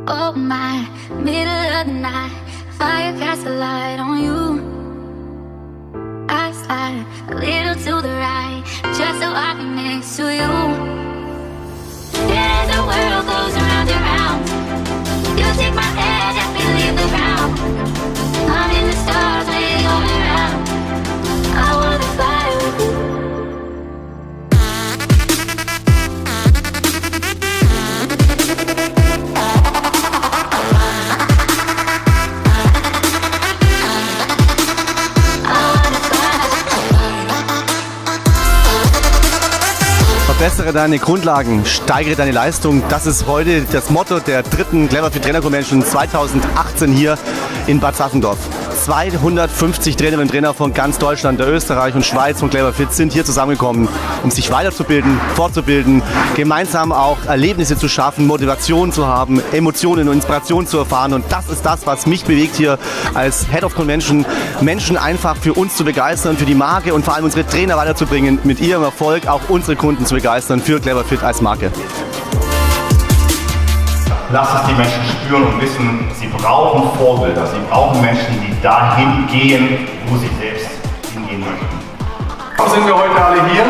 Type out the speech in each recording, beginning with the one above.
Oh my, middle of the night, fire casts a light on you. I slide a little to the right, just so I can next to you. Yeah, the world goes around and round. You take my hand and we leave the ground. I'm in the stars, laying all around. I wanna fly with you. Verbessere deine Grundlagen, steigere deine Leistung. Das ist heute das Motto der dritten Cleverfit Trainer Convention 2018 hier in Bad Sassendorf. 250 Trainerinnen und Trainer von ganz Deutschland, der Österreich und Schweiz von Cleverfit sind hier zusammengekommen, um sich weiterzubilden, fortzubilden, gemeinsam auch Erlebnisse zu schaffen, Motivation zu haben, Emotionen und Inspiration zu erfahren. Und das ist das, was mich bewegt hier als Head of Convention, Menschen einfach für uns zu begeistern, für die Marke und vor allem unsere Trainer weiterzubringen, mit ihrem Erfolg auch unsere Kunden zu begeistern für Cleverfit als Marke. Lass es die Menschen spüren und wissen, sie brauchen Vorbilder, sie brauchen Menschen, die dahin gehen, wo sie selbst hingehen möchten. Warum sind wir heute alle hier?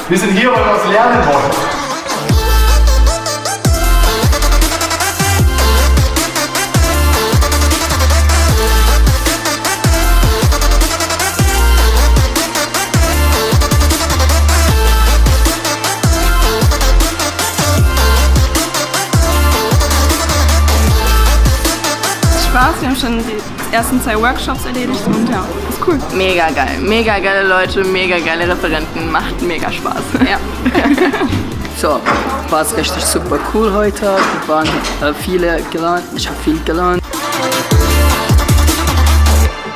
Wir sind hier, weil wir was lernen wollen. Wir haben schon die ersten 2 Workshops erledigt und ja, ist cool. Mega geil, mega geile Leute, mega geile Referenten, macht mega Spaß. Ja. So, war es richtig super cool heute, wir waren viele gelernt, ich habe viel gelernt.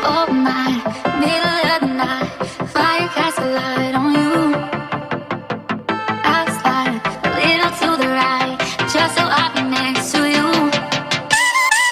Oh my, middle of the night.